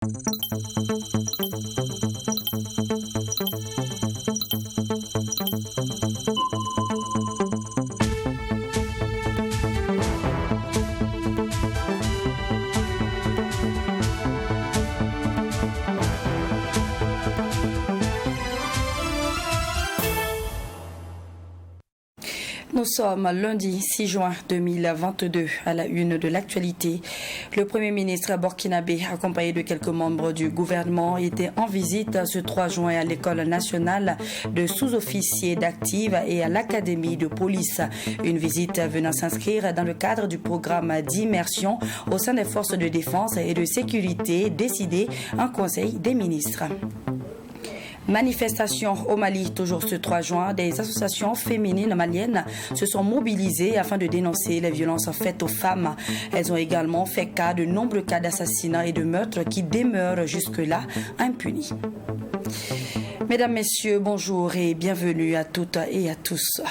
Nous sommes lundi 6 juin 2022 à la une de l'actualité. Le Premier ministre burkinabé, accompagné de quelques membres du gouvernement, était en visite ce 3 juin à l'École nationale de sous-officiers d'active et à l'Académie de police. Une visite venant s'inscrire dans le cadre du programme d'immersion au sein des forces de défense et de sécurité décidé en Conseil des ministres. Manifestation au Mali, toujours ce 3 juin, des associations féminines maliennes se sont mobilisées afin de dénoncer les violences faites aux femmes. Elles ont également fait cas de nombreux cas d'assassinats et de meurtres qui demeurent jusque-là impunis. Mesdames, Messieurs, bonjour et bienvenue à toutes et à tous.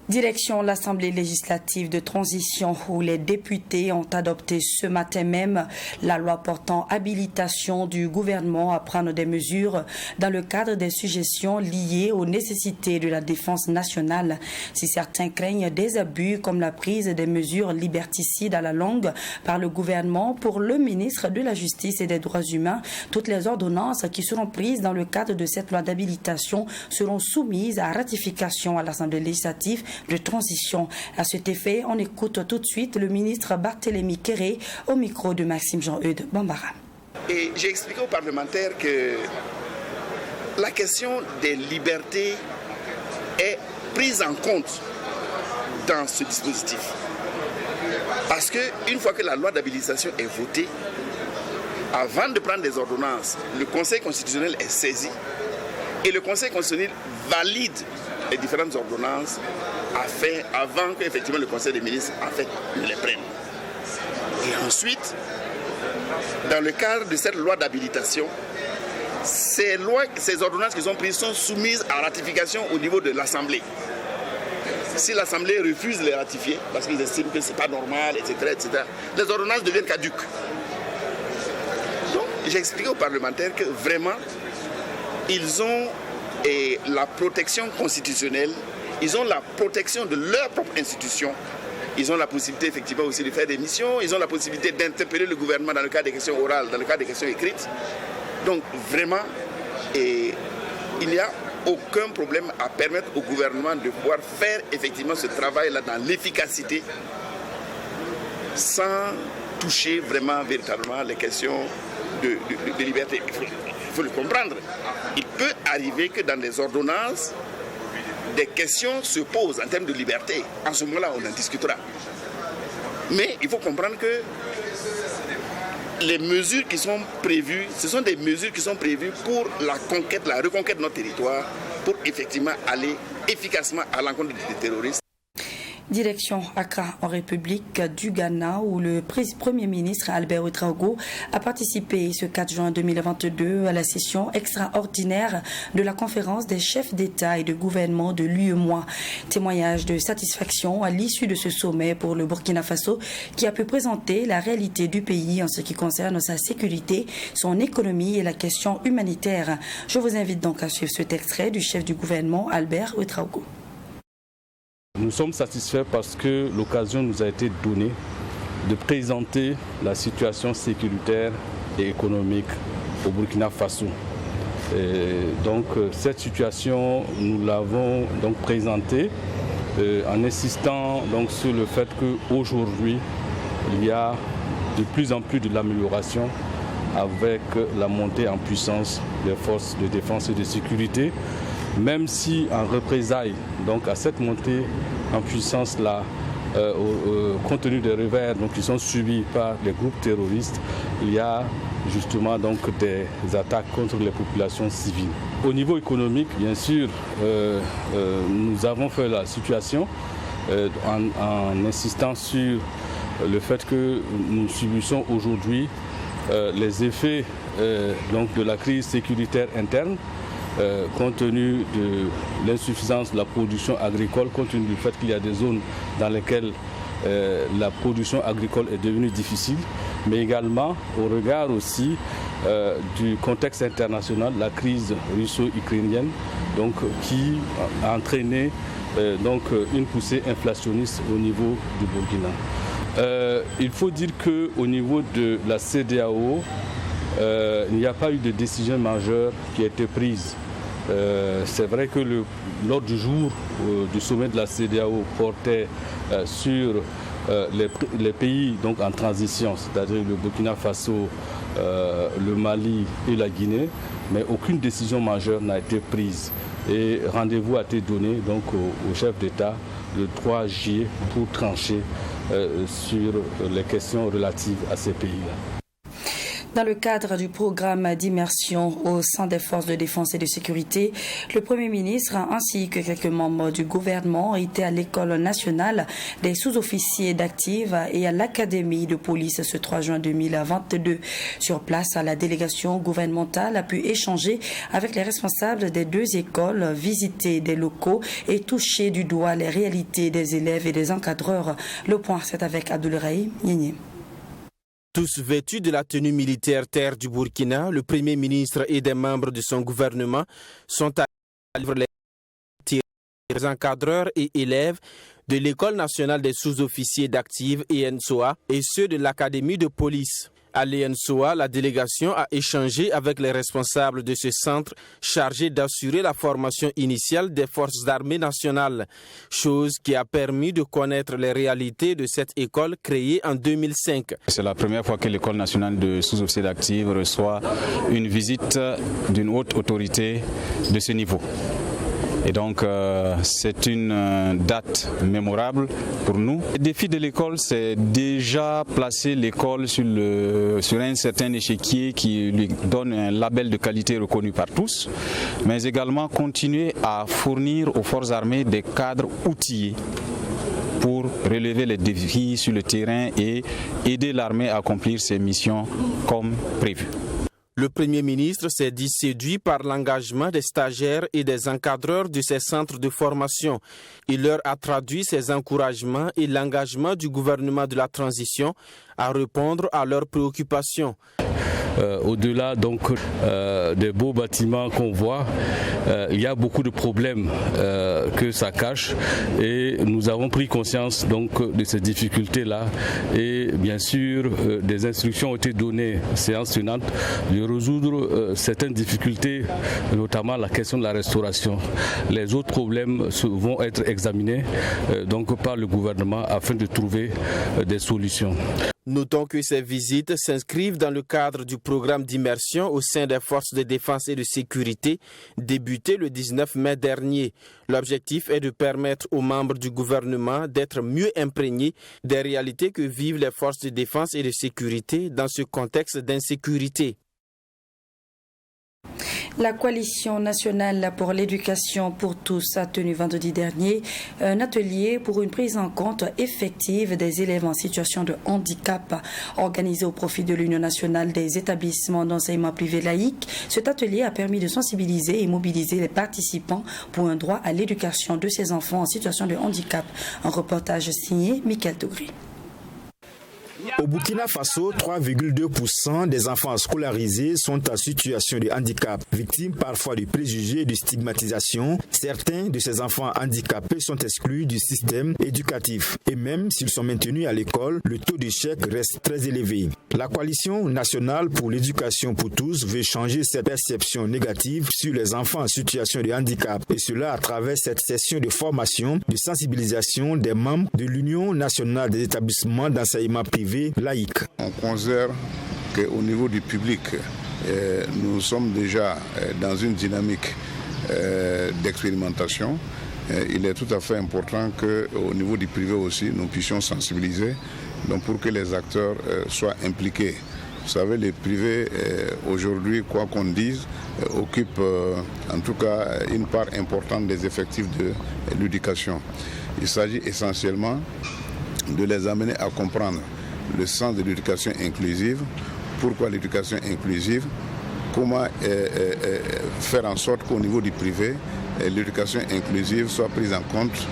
Direction l'Assemblée législative de transition où les députés ont adopté ce matin même la loi portant habilitation du gouvernement à prendre des mesures dans le cadre des suggestions liées aux nécessités de la défense nationale. Si certains craignent des abus comme la prise des mesures liberticides à la longue par le gouvernement, pour le ministre de la Justice et des Droits humains, toutes les ordonnances qui seront prises dans le cadre de cette loi d'habilitation seront soumises à ratification à l'Assemblée législative de transition. À cet effet, on écoute tout de suite le ministre Barthélémy Kéré au micro de Maxime Jean-Eudes Bambara. Et j'ai expliqué aux parlementaires que la question des libertés est prise en compte dans ce dispositif. Parce qu'une fois que la loi d'habilitation est votée, avant de prendre des ordonnances, le Conseil constitutionnel est saisi et le Conseil constitutionnel valide les différentes ordonnances avant qu'effectivement le Conseil des ministres ne les prenne. Et ensuite, dans le cadre de cette loi d'habilitation, ces ordonnances qui sont prises sont soumises à ratification au niveau de l'Assemblée. Si l'Assemblée refuse de les ratifier, parce qu'ils estiment que ce n'est pas normal, etc., les ordonnances deviennent caduques. Donc, j'ai expliqué aux parlementaires que vraiment, ils ont la protection constitutionnelle, ils ont la protection de leur propre institution, ils ont la possibilité effectivement aussi de faire des missions, ils ont la possibilité d'interpeller le gouvernement dans le cas des questions orales, dans le cas des questions écrites. Donc vraiment, il n'y a aucun problème à permettre au gouvernement de pouvoir faire effectivement ce travail-là dans l'efficacité sans toucher vraiment véritablement les questions de liberté. Il faut le comprendre. Il peut arriver que dans les ordonnances, des questions se posent en termes de liberté. En ce moment-là, on en discutera. Mais il faut comprendre que les mesures qui sont prévues, ce sont des mesures qui sont prévues pour la reconquête de notre territoire, pour effectivement aller efficacement à l'encontre des terroristes. Direction Accra en République du Ghana où le Premier ministre Albert Ouedraogo a participé ce 4 juin 2022 à la session extraordinaire de la conférence des chefs d'État et de gouvernement de l'UEMOA. Témoignage de satisfaction à l'issue de ce sommet pour le Burkina Faso qui a pu présenter la réalité du pays en ce qui concerne sa sécurité, son économie et la question humanitaire. Je vous invite donc à suivre cet extrait du chef du gouvernement Albert Ouedraogo. Nous sommes satisfaits parce que l'occasion nous a été donnée de présenter la situation sécuritaire et économique au Burkina Faso. Donc cette situation, nous l'avons donc présentée en insistant donc sur le fait qu'aujourd'hui, il y a de plus en plus de l'amélioration avec la montée en puissance des forces de défense et de sécurité. Même si en représailles donc à cette montée en puissance là, compte tenu des revers donc, qui sont subis par les groupes terroristes, il y a justement donc des attaques contre les populations civiles. Au niveau économique, bien sûr, nous avons fait la situation en insistant sur le fait que nous subissons aujourd'hui les effets donc de la crise sécuritaire interne. Compte tenu de l'insuffisance de la production agricole, compte tenu du fait qu'il y a des zones dans lesquelles la production agricole est devenue difficile, mais également au regard aussi du contexte international, la crise russo-ukrainienne, donc qui a entraîné une poussée inflationniste au niveau du Burkina. Il faut dire qu'au niveau de la CEDEAO, il n'y a pas eu de décision majeure qui a été prise. C'est vrai que l'ordre du jour du sommet de la CEDEAO portait sur les pays donc, en transition, c'est-à-dire le Burkina Faso, le Mali et la Guinée, mais aucune décision majeure n'a été prise. Et rendez-vous a été donné donc, au chef d'État le 3 juillet pour trancher sur les questions relatives à ces pays-là. Dans le cadre du programme d'immersion au sein des forces de défense et de sécurité, le Premier ministre ainsi que quelques membres du gouvernement étaient à l'École nationale des sous-officiers d'active et à l'Académie de police ce 3 juin 2022. Sur place, la délégation gouvernementale a pu échanger avec les responsables des deux écoles, visiter des locaux et toucher du doigt les réalités des élèves et des encadreurs. Le point, c'est avec Abdoulaye Niénié. Tous vêtus de la tenue militaire terre du Burkina, le Premier ministre et des membres de son gouvernement sont à les encadreurs et élèves de l'École nationale des sous-officiers d'active ENSOA et ceux de l'Académie de police. À l'ENSOA, la délégation a échangé avec les responsables de ce centre chargé d'assurer la formation initiale des forces armées nationales, chose qui a permis de connaître les réalités de cette école créée en 2005. C'est la première fois que l'École nationale de sous-officiers d'active reçoit une visite d'une haute autorité de ce niveau. Et donc, c'est une date mémorable pour nous. Le défi de l'école, c'est déjà placer l'école sur un certain échiquier qui lui donne un label de qualité reconnu par tous, mais également continuer à fournir aux forces armées des cadres outillés pour relever les défis sur le terrain et aider l'armée à accomplir ses missions comme prévu. Le Premier ministre s'est dit séduit par l'engagement des stagiaires et des encadreurs de ces centres de formation. Il leur a traduit ses encouragements et l'engagement du gouvernement de la transition à répondre à leurs préoccupations. Au-delà donc des beaux bâtiments qu'on voit, il y a beaucoup de problèmes que ça cache et nous avons pris conscience donc de ces difficultés-là et bien sûr des instructions ont été données séance tenante de résoudre certaines difficultés, notamment la question de la restauration. Les autres problèmes vont être examinés donc par le gouvernement afin de trouver des solutions. Notons que ces visites s'inscrivent dans le cadre du programme d'immersion au sein des forces de défense et de sécurité débuté le 19 mai dernier. L'objectif est de permettre aux membres du gouvernement d'être mieux imprégnés des réalités que vivent les forces de défense et de sécurité dans ce contexte d'insécurité. La coalition nationale pour l'éducation pour tous a tenu vendredi dernier un atelier pour une prise en compte effective des élèves en situation de handicap organisé au profit de l'Union nationale des établissements d'enseignement privé laïque. Cet atelier a permis de sensibiliser et mobiliser les participants pour un droit à l'éducation de ces enfants en situation de handicap. Un reportage signé Michael Tougré. Au Burkina Faso, 3,2% des enfants scolarisés sont en situation de handicap, victimes parfois de préjugés et de stigmatisation. Certains de ces enfants handicapés sont exclus du système éducatif et même s'ils sont maintenus à l'école, le taux d'échec reste très élevé. La coalition nationale pour l'éducation pour tous veut changer cette perception négative sur les enfants en situation de handicap et cela à travers cette session de formation, de sensibilisation des membres de l'Union nationale des établissements d'enseignement privé laïque. On considère qu'au niveau du public, nous sommes déjà dans une dynamique d'expérimentation. Il est tout à fait important qu'au niveau du privé aussi, nous puissions sensibiliser donc pour que les acteurs soient impliqués. Vous savez, les privés, aujourd'hui, quoi qu'on dise, occupent en tout cas une part importante des effectifs de l'éducation. Il s'agit essentiellement de les amener à comprendre le sens de l'éducation inclusive, pourquoi l'éducation inclusive, comment faire en sorte qu'au niveau du privé, l'éducation inclusive soit prise en compte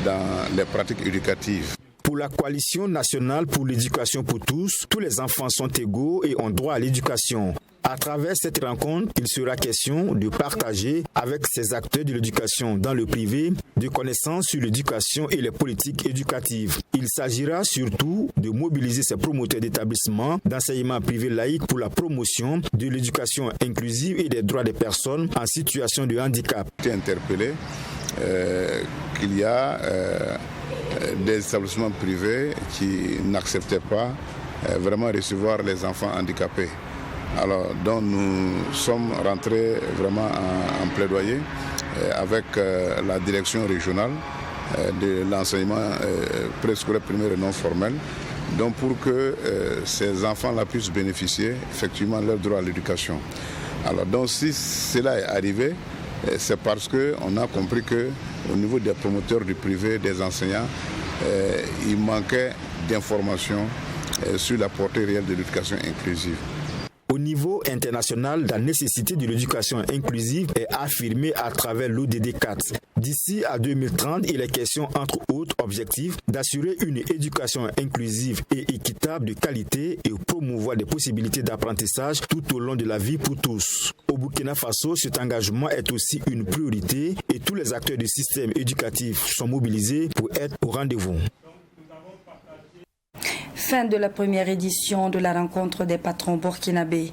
dans les pratiques éducatives. Pour Pour la coalition nationale pour l'éducation pour tous les enfants sont égaux et ont droit à l'éducation. À travers cette rencontre, il sera question de partager avec ces acteurs de l'éducation dans le privé des connaissances sur l'éducation et les politiques éducatives. Il s'agira surtout de mobiliser ces promoteurs d'établissements d'enseignement privé laïque pour la promotion de l'éducation inclusive et des droits des personnes en situation de handicap. J'ai interpellé qu'il y a des établissements privés qui n'acceptaient pas vraiment recevoir les enfants handicapés. Alors, donc nous sommes rentrés vraiment en plaidoyer avec la direction régionale de l'enseignement préscolaire primaire et non formel, donc pour que ces enfants-là puissent bénéficier effectivement de leur droit à l'éducation. Alors, donc si cela est arrivé, c'est parce qu'on a compris qu'au niveau des promoteurs du privé, des enseignants, il manquait d'informations sur la portée réelle de l'éducation inclusive. Au niveau international, la nécessité de l'éducation inclusive est affirmée à travers l'ODD 4. D'ici à 2030, il est question, entre autres objectifs, d'assurer une éducation inclusive et équitable de qualité et promouvoir des possibilités d'apprentissage tout au long de la vie pour tous. Au Burkina Faso, cet engagement est aussi une priorité et tous les acteurs du système éducatif sont mobilisés pour être au rendez-vous. Fin de la première édition de la rencontre des patrons burkinabés.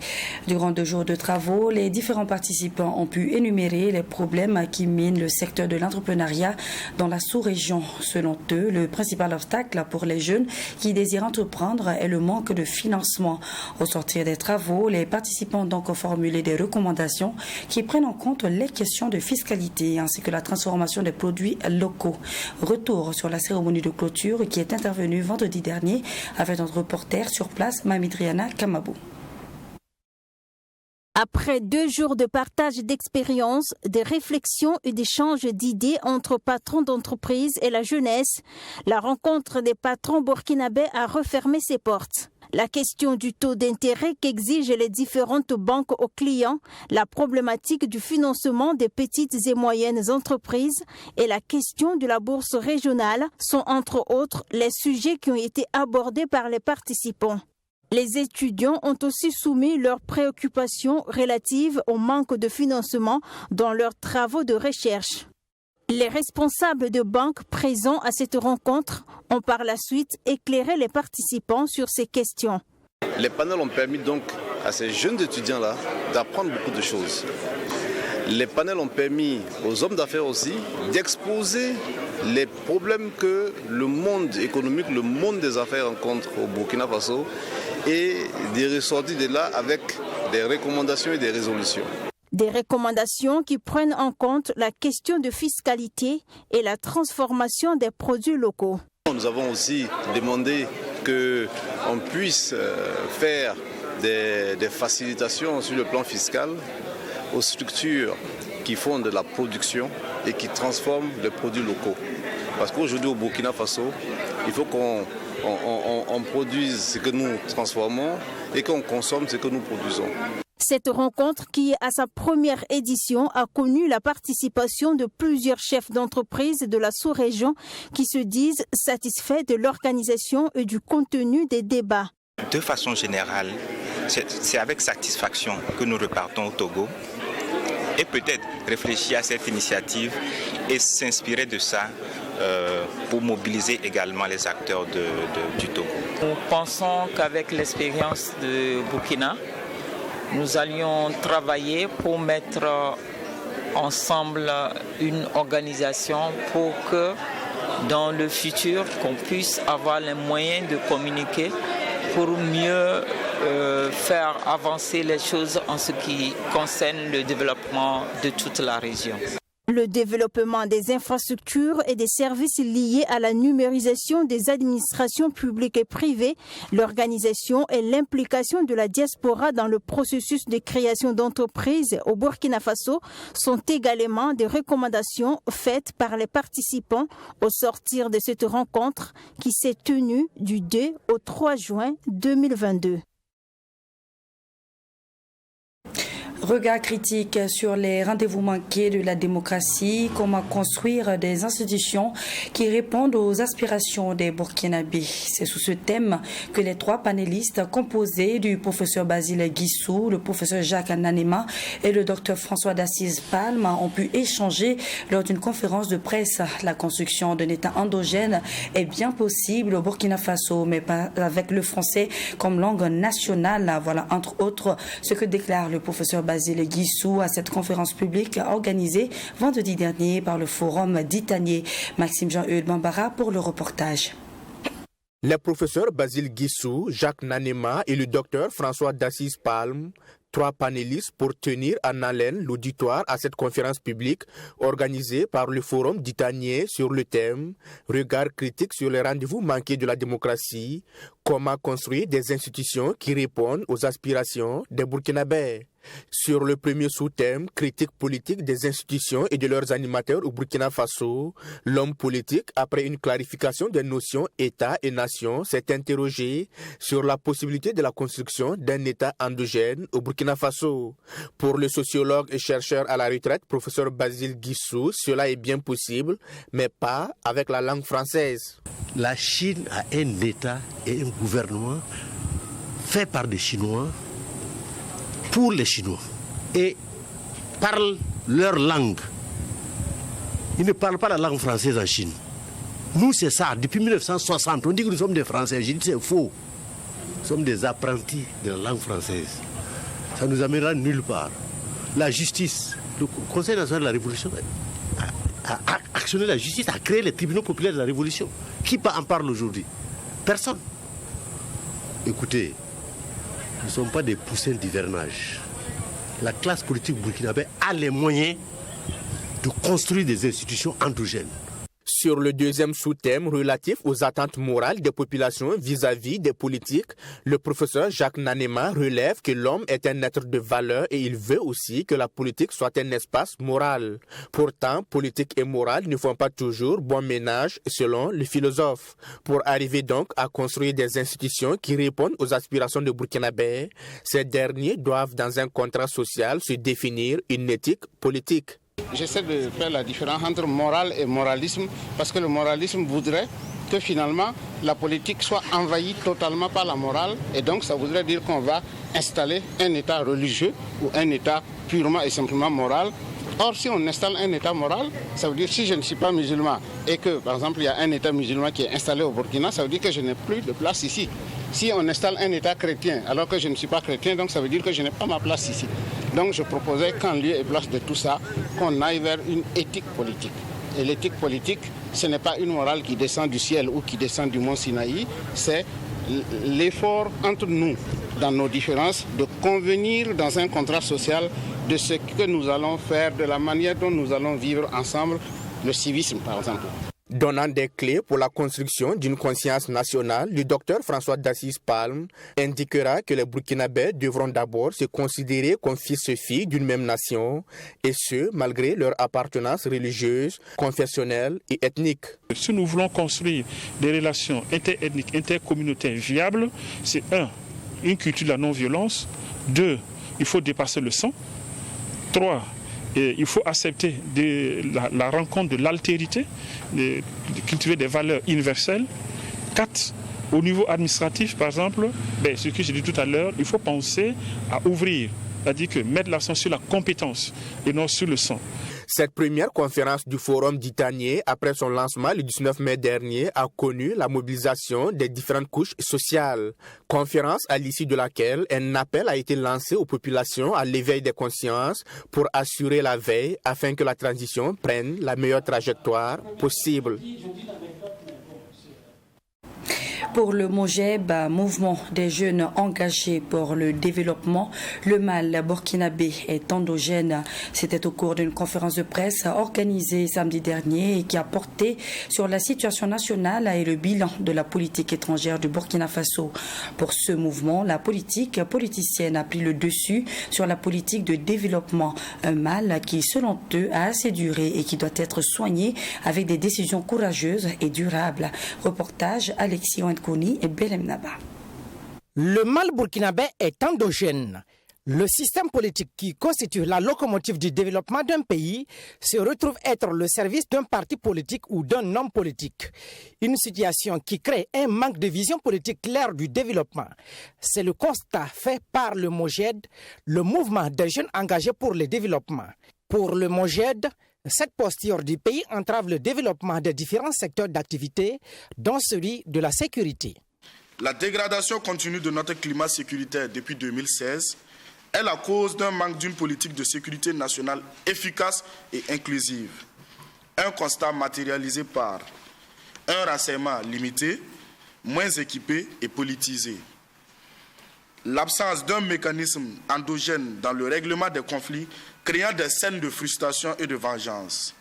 Durant 2 jours de travaux, les différents participants ont pu énumérer les problèmes qui minent le secteur de l'entrepreneuriat dans la sous-région. Selon eux, le principal obstacle pour les jeunes qui désirent entreprendre est le manque de financement. Au sortir des travaux, les participants ont donc formulé des recommandations qui prennent en compte les questions de fiscalité ainsi que la transformation des produits locaux. Retour sur la cérémonie de clôture qui est intervenue vendredi dernier avec notre reporter sur place, Mamidriana Kamabou. Après 2 jours de partage d'expériences, de réflexions et d'échanges d'idées entre patrons d'entreprise et la jeunesse, la rencontre des patrons burkinabés a refermé ses portes. La question du taux d'intérêt qu'exigent les différentes banques aux clients, la problématique du financement des petites et moyennes entreprises et la question de la bourse régionale sont entre autres les sujets qui ont été abordés par les participants. Les étudiants ont aussi soumis leurs préoccupations relatives au manque de financement dans leurs travaux de recherche. Les responsables de banques présents à cette rencontre ont par la suite éclairé les participants sur ces questions. Les panels ont permis donc à ces jeunes étudiants-là d'apprendre beaucoup de choses. Les panels ont permis aux hommes d'affaires aussi d'exposer les problèmes que le monde économique, le monde des affaires rencontre au Burkina Faso et de ressortir de là avec des recommandations et des résolutions. Des recommandations qui prennent en compte la question de fiscalité et la transformation des produits locaux. Nous avons aussi demandé qu'on puisse faire des facilitations sur le plan fiscal aux structures qui font de la production et qui transforment les produits locaux. Parce qu'aujourd'hui au Burkina Faso, il faut qu'on produise ce que nous transformons et qu'on consomme ce que nous produisons. Cette rencontre, qui à sa première édition a connu la participation de plusieurs chefs d'entreprise de la sous-région qui se disent satisfaits de l'organisation et du contenu des débats. De façon générale, c'est avec satisfaction que nous repartons au Togo et peut-être réfléchir à cette initiative et s'inspirer de ça pour mobiliser également les acteurs du Togo. Nous pensons qu'avec l'expérience de Burkina, nous allions travailler pour mettre ensemble une organisation pour que dans le futur, qu'on puisse avoir les moyens de communiquer pour mieux faire avancer les choses en ce qui concerne le développement de toute la région. Le développement des infrastructures et des services liés à la numérisation des administrations publiques et privées, l'organisation et l'implication de la diaspora dans le processus de création d'entreprises au Burkina Faso sont également des recommandations faites par les participants au sortir de cette rencontre qui s'est tenue du 2 au 3 juin 2022. Regard critique sur les rendez-vous manqués de la démocratie, comment construire des institutions qui répondent aux aspirations des Burkinabés. C'est sous ce thème que les 3 panélistes composés du professeur Basile Guissou, le professeur Jacques Nanema et le docteur François d'Assise Palme ont pu échanger lors d'une conférence de presse. La construction d'un État endogène est bien possible au Burkina Faso, mais pas avec le français comme langue nationale. Voilà entre autres ce que déclare le professeur Basile Guissou à cette conférence publique organisée vendredi dernier par le Forum d'Itanier. Maxime Jean-Eudes Bambara pour le reportage. Les professeurs Basile Guissou, Jacques Nanema et le docteur François d'Assise Palme, 3 panélistes pour tenir en haleine l'auditoire à cette conférence publique organisée par le Forum d'Itanier sur le thème « Regard critique sur les rendez-vous manqués de la démocratie, comment construire des institutions qui répondent aux aspirations des Burkinabés ». Sur le premier sous-thème, critique politique des institutions et de leurs animateurs au Burkina Faso, l'homme politique, après une clarification des notions État et nation, s'est interrogé sur la possibilité de la construction d'un État endogène au Burkina Faso. Pour le sociologue et chercheur à la retraite, professeur Basile Guissou, cela est bien possible, mais pas avec la langue française. La Chine a un État et un gouvernement fait par des Chinois, pour les Chinois, et parlent leur langue. Ils ne parlent pas la langue française en Chine. Nous, c'est ça. Depuis 1960, on dit que nous sommes des Français. J'ai dit c'est faux. Nous sommes des apprentis de la langue française. Ça nous amènera nulle part. La justice, le Conseil national de la Révolution a actionné la justice, a créé les tribunaux populaires de la Révolution. Qui en parle aujourd'hui? Personne. Écoutez, nous ne sommes pas des poussins d'hivernage. La classe politique burkinabé a les moyens de construire des institutions endogènes. Sur le deuxième sous-thème relatif aux attentes morales des populations vis-à-vis des politiques, le professeur Jacques Nanema relève que l'homme est un être de valeur et il veut aussi que la politique soit un espace moral. Pourtant, politique et morale ne font pas toujours bon ménage selon le philosophe. Pour arriver donc à construire des institutions qui répondent aux aspirations des Burkinabés, ces derniers doivent dans un contrat social se définir une éthique politique. J'essaie de faire la différence entre morale et moralisme parce que le moralisme voudrait que finalement la politique soit envahie totalement par la morale et donc ça voudrait dire qu'on va installer un État religieux ou un État purement et simplement moral. Or, si on installe un État moral, ça veut dire si je ne suis pas musulman et que, par exemple, il y a un État musulman qui est installé au Burkina, ça veut dire que je n'ai plus de place ici. Si on installe un État chrétien alors que je ne suis pas chrétien, donc ça veut dire que je n'ai pas ma place ici. Donc je proposais qu'en lieu et place de tout ça, qu'on aille vers une éthique politique. Et l'éthique politique, ce n'est pas une morale qui descend du ciel ou qui descend du mont Sinaï, c'est l'effort entre nous, dans nos différences, de convenir dans un contrat social de ce que nous allons faire, de la manière dont nous allons vivre ensemble, le civisme par exemple. Donnant des clés pour la construction d'une conscience nationale, le docteur François d'Assise Palme indiquera que les Burkinabés devront d'abord se considérer comme fils et filles d'une même nation, et ce, malgré leur appartenance religieuse, confessionnelle et ethnique. Si nous voulons construire des relations interethniques, intercommunautaires viables, c'est 1, une culture de la non-violence, 2, il faut dépasser le sang, 3, et il faut accepter la rencontre de l'altérité, de cultiver des valeurs universelles. 4, au niveau administratif, par exemple, ce que j'ai dit tout à l'heure, il faut penser à ouvrir, c'est-à-dire que mettre l'accent sur la compétence et non sur le sang. Cette première conférence du Forum d'Itanier, après son lancement le 19 mai dernier, a connu la mobilisation des différentes couches sociales. Conférence à l'issue de laquelle un appel a été lancé aux populations à l'éveil des consciences pour assurer la veille afin que la transition prenne la meilleure trajectoire possible. Pour le MOJEB, mouvement des jeunes engagés pour le développement, le mal burkinabé est endogène. C'était au cours d'une conférence de presse organisée samedi dernier et qui a porté sur la situation nationale et le bilan de la politique étrangère du Burkina Faso. Pour ce mouvement, la politique politicienne a pris le dessus sur la politique de développement, un mal qui, selon eux, a assez duré et qui doit être soigné avec des décisions courageuses et durables. Reportage Alexis Koni et Belem Naba. Le mal burkinabé est endogène. Le système politique qui constitue la locomotive du développement d'un pays se retrouve être le service d'un parti politique ou d'un homme politique. Une situation qui crée un manque de vision politique claire du développement. C'est le constat fait par le MOJED, le mouvement des jeunes engagés pour le développement. Pour le MOJED, cette posture du pays entrave le développement des différents secteurs d'activité, dont celui de la sécurité. La dégradation continue de notre climat sécuritaire depuis 2016 est la cause d'un manque d'une politique de sécurité nationale efficace et inclusive. Un constat matérialisé par un renseignement limité, moins équipé et politisé. L'absence d'un mécanisme endogène dans le règlement des conflits, créant des scènes de frustration et de vengeance.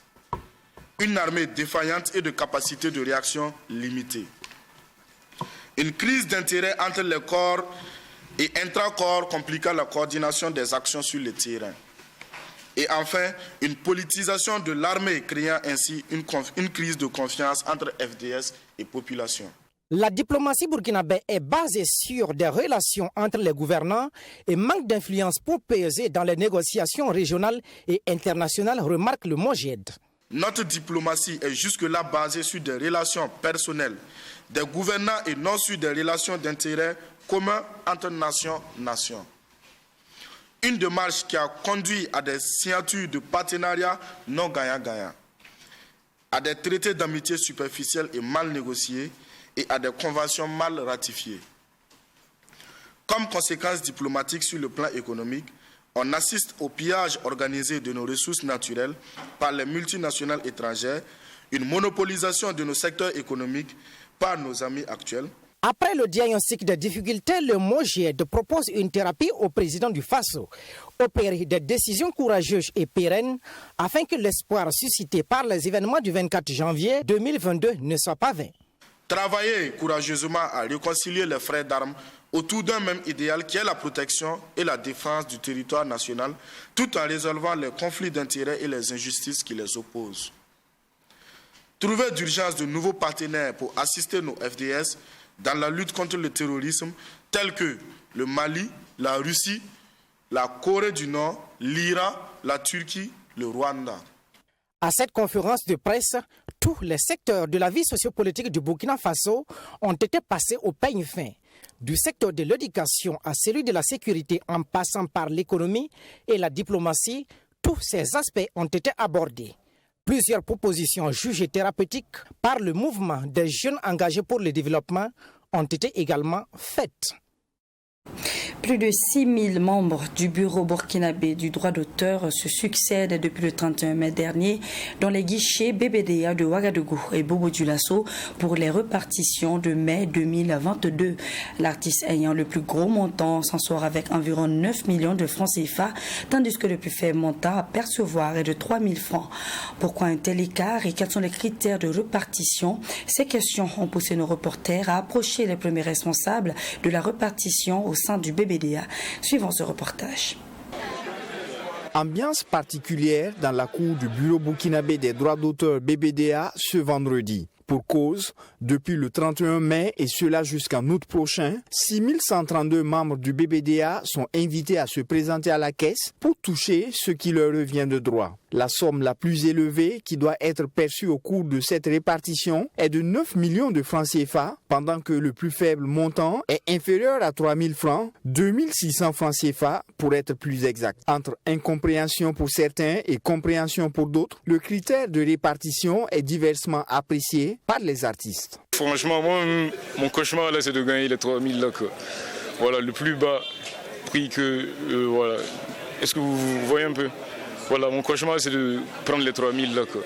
Une armée défaillante et de capacité de réaction limitée. Une crise d'intérêt entre les corps et intra-corps compliquant la coordination des actions sur le terrain. Et enfin, une politisation de l'armée créant ainsi une crise de confiance entre FDS et population. La diplomatie burkinabé est basée sur des relations entre les gouvernants et manque d'influence pour peser dans les négociations régionales et internationales, remarque le MOJED. Notre diplomatie est jusque-là basée sur des relations personnelles des gouvernants et non sur des relations d'intérêt commun entre nations. Une démarche qui a conduit à des signatures de partenariats non gagnant-gagnant, à des traités d'amitié superficiels et mal négociés et à des conventions mal ratifiées. Comme conséquence diplomatique sur le plan économique, on assiste au pillage organisé de nos ressources naturelles par les multinationales étrangères, une monopolisation de nos secteurs économiques par nos amis actuels. Après le diagnostic des difficultés, le MOJED propose une thérapie au président du Faso, opérer des décisions courageuses et pérennes afin que l'espoir suscité par les événements du 24 janvier 2022 ne soit pas vain. Travailler courageusement à réconcilier les frères d'armes autour d'un même idéal qui est la protection et la défense du territoire national, tout en résolvant les conflits d'intérêts et les injustices qui les opposent. Trouver d'urgence de nouveaux partenaires pour assister nos FDS dans la lutte contre le terrorisme, tels que le Mali, la Russie, la Corée du Nord, l'Iran, la Turquie, le Rwanda. À cette conférence de presse, tous les secteurs de la vie sociopolitique du Burkina Faso ont été passés au peigne fin. Du secteur de l'éducation à celui de la sécurité en passant par l'économie et la diplomatie, tous ces aspects ont été abordés. Plusieurs propositions jugées thérapeutiques par le mouvement des jeunes engagés pour le développement ont été également faites. Plus de 6 000 membres du bureau burkinabé du droit d'auteur se succèdent depuis le 31 mai dernier dans les guichets BBDA de Ouagadougou et Bobo-Dioulasso pour les repartitions de mai 2022. L'artiste ayant le plus gros montant s'en sort avec environ 9 millions de francs CFA, tandis que le plus faible montant à percevoir est de 3 000 francs. Pourquoi un tel écart et quels sont les critères de répartition? Ces questions ont poussé nos reporters à approcher les premiers responsables de la répartition au sein du BBDA. Suivons ce reportage. Ambiance particulière dans la cour du bureau burkinabé des droits d'auteur BBDA ce vendredi. Pour cause, depuis le 31 mai et cela jusqu'en août prochain, 6132 membres du BBDA sont invités à se présenter à la caisse pour toucher ce qui leur revient de droit. La somme la plus élevée qui doit être perçue au cours de cette répartition est de 9 millions de francs CFA, pendant que le plus faible montant est inférieur à 3 000 francs, 2 600 francs CFA pour être plus exact. Entre incompréhension pour certains et compréhension pour d'autres, le critère de répartition est diversement apprécié par les artistes. Franchement, moi, mon cauchemar là, c'est de gagner les 3 000 là, quoi. Voilà, le plus bas prix que... voilà. Est-ce que vous voyez un peu? Voilà, mon cauchemar, c'est de prendre les 3 000 là, quoi.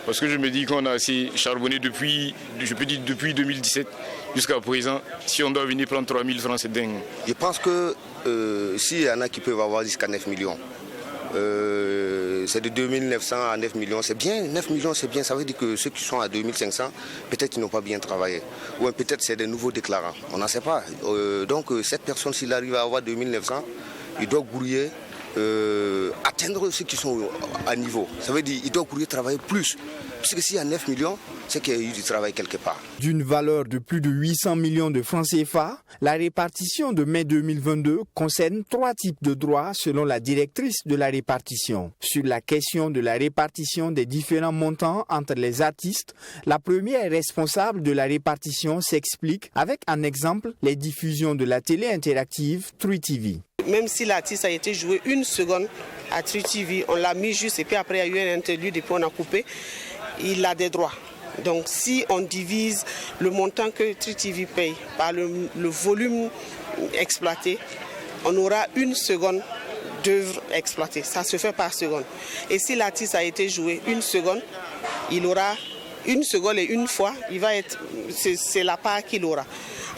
Parce que je me dis qu'on a assez charbonné depuis 2017 jusqu'à présent. Si on doit venir prendre 3 000 francs, c'est dingue. Je pense que s'il y en a qui peuvent avoir jusqu'à 9 millions, c'est de 2 900 à 9 millions, c'est bien. 9 millions, c'est bien. Ça veut dire que ceux qui sont à 2 500, peut-être qu'ils n'ont pas bien travaillé. Ou peut-être c'est des nouveaux déclarants. On n'en sait pas. Donc cette personne, s'il arrive à avoir 2 900, il doit grouiller atteindre ceux qui sont à niveau. Ça veut dire qu'il doit courir travailler plus. Parce que s'il y a 9 millions, c'est qu'il y a eu du travail quelque part. D'une valeur de plus de 800 millions de francs CFA, la répartition de mai 2022 concerne 3 types de droits selon la directrice de la répartition. Sur la question de la répartition des différents montants entre les artistes, la première responsable de la répartition s'explique avec un exemple les diffusions de la télé interactive True TV. Même si l'artiste a été joué 1 seconde à True TV, on l'a mis juste et puis après il y a eu un interlude et puis on a coupé, il a des droits. Donc si on divise le montant que True TV paye par le volume exploité, on aura 1 seconde d'œuvre exploitée. Ça se fait par seconde. Et si l'artiste a été joué 1 seconde, il aura 1 seconde et 1 fois, c'est la part qu'il aura.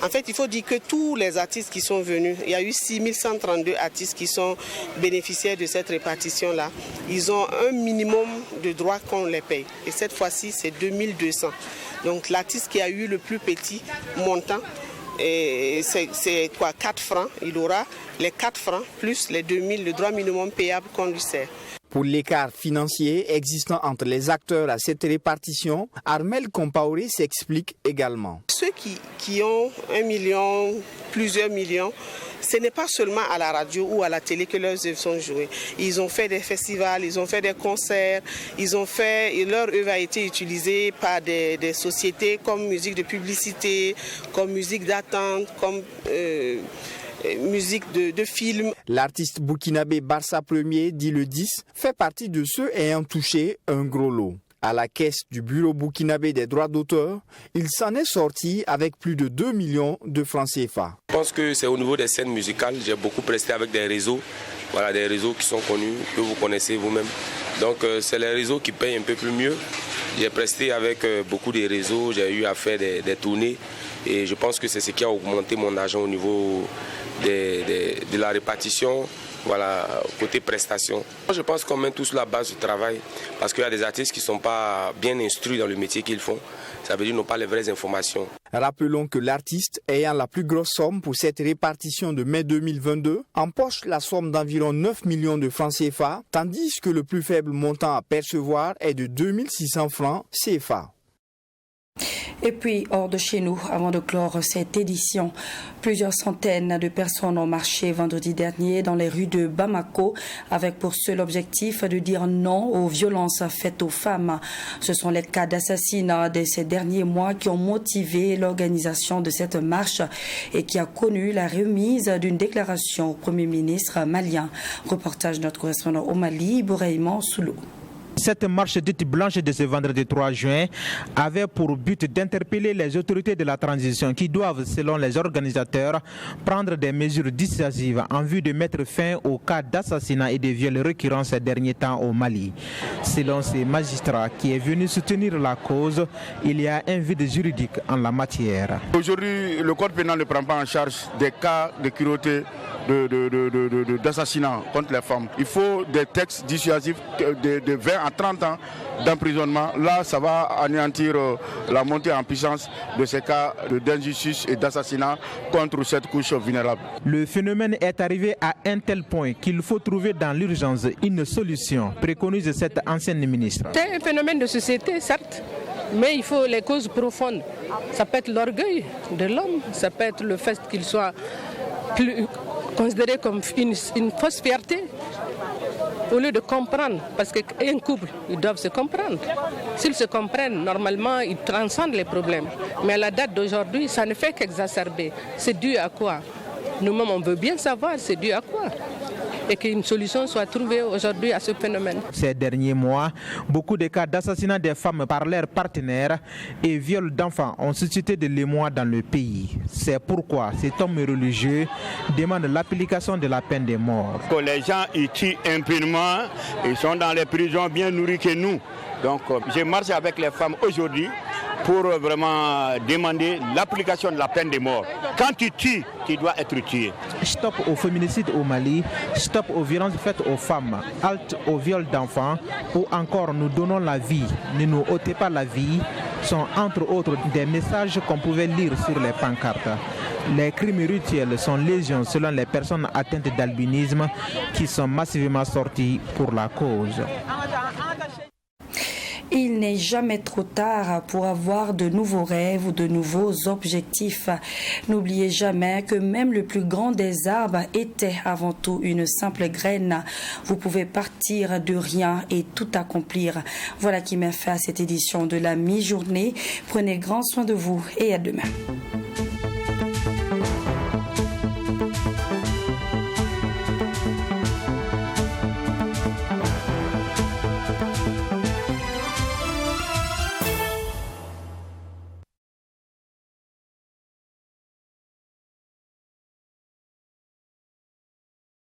En fait, il faut dire que tous les artistes qui sont venus, il y a eu 6132 artistes qui sont bénéficiaires de cette répartition-là. Ils ont un minimum de droits qu'on les paye. Et cette fois-ci, c'est 2200. Donc l'artiste qui a eu le plus petit montant, c'est quoi, 4 francs. Il aura les 4 francs plus les 2000, le droit minimum payable qu'on lui sert. Pour l'écart financier existant entre les acteurs à cette répartition, Armel Compaoré s'explique également. Ceux qui ont 1 million, plusieurs millions, ce n'est pas seulement à la radio ou à la télé que leurs œuvres sont jouées. Ils ont fait des festivals, ils ont fait des concerts, leur œuvre a été utilisée par des sociétés comme musique de publicité, comme musique d'attente, comme musique de film. L'artiste burkinabé Barça Premier, dit le 10, fait partie de ceux ayant touché un gros lot. À la caisse du Bureau burkinabé des droits d'auteur, il s'en est sorti avec plus de 2 millions de francs CFA. Je pense que c'est au niveau des scènes musicales. J'ai beaucoup presté avec des réseaux, des réseaux qui sont connus, que vous connaissez vous-même. Donc c'est les réseaux qui payent un peu plus mieux. J'ai presté avec beaucoup de réseaux, j'ai eu à faire des tournées et je pense que c'est ce qui a augmenté mon argent au niveau de la répartition, côté prestation. Je pense qu'on met tous la base du travail parce qu'il y a des artistes qui ne sont pas bien instruits dans le métier qu'ils font. Ça veut dire qu'ils n'ont pas les vraies informations. Rappelons que l'artiste ayant la plus grosse somme pour cette répartition de mai 2022 empoche la somme d'environ 9 millions de francs CFA, tandis que le plus faible montant à percevoir est de 2600 francs CFA. Et puis, hors de chez nous, avant de clore cette édition, plusieurs centaines de personnes ont marché vendredi dernier dans les rues de Bamako avec pour seul objectif de dire non aux violences faites aux femmes. Ce sont les cas d'assassinat de ces derniers mois qui ont motivé l'organisation de cette marche et qui a connu la remise d'une déclaration au Premier ministre malien. Reportage de notre correspondant au Mali, Bouraïman Soulou. Cette marche dite blanche de ce vendredi 3 juin avait pour but d'interpeller les autorités de la transition qui doivent, selon les organisateurs, prendre des mesures dissuasives en vue de mettre fin aux cas d'assassinat et de viols récurrents ces derniers temps au Mali. Selon ces magistrats qui est venu soutenir la cause, il y a un vide juridique en la matière. Aujourd'hui, le code pénal ne prend pas en charge des cas de cruauté, d'assassinat contre les femmes. Il faut des textes dissuasifs de 20 à 30 ans d'emprisonnement. Là, ça va anéantir la montée en puissance de ces cas d'injustice et d'assassinat contre cette couche vulnérable. Le phénomène est arrivé à un tel point qu'il faut trouver dans l'urgence une solution, préconise cette ancienne ministre. C'est un phénomène de société, certes, mais il faut les causes profondes. Ça peut être l'orgueil de l'homme, ça peut être le fait qu'il soit considéré comme une fausse fierté. Au lieu de comprendre, parce qu'un couple, ils doivent se comprendre. S'ils se comprennent, normalement, ils transcendent les problèmes. Mais à la date d'aujourd'hui, ça ne fait qu'exacerber. C'est dû à quoi? Nous-mêmes, on veut bien savoir c'est dû à quoi. Et qu'une solution soit trouvée aujourd'hui à ce phénomène. Ces derniers mois, beaucoup de cas d'assassinat des femmes par leurs partenaires et viols d'enfants ont suscité de l'émoi dans le pays. C'est pourquoi cet homme religieux demande l'application de la peine de mort. Que les gens y tuent impunément, ils sont dans les prisons bien nourris que nous. Donc je marche avec les femmes aujourd'hui pour vraiment demander l'application de la peine de mort. Quand tu tues, tu dois être tué. Stop au féminicide au Mali, stop aux violences faites aux femmes, halte au viol d'enfants ou encore nous donnons la vie, ne nous ôtez pas la vie, sont entre autres des messages qu'on pouvait lire sur les pancartes. Les crimes rituels sont légion selon les personnes atteintes d'albinisme qui sont massivement sorties pour la cause. Il n'est jamais trop tard pour avoir de nouveaux rêves ou de nouveaux objectifs. N'oubliez jamais que même le plus grand des arbres était avant tout une simple graine. Vous pouvez partir de rien et tout accomplir. Voilà qui m'a fait à cette édition de la mi-journée. Prenez grand soin de vous et à demain.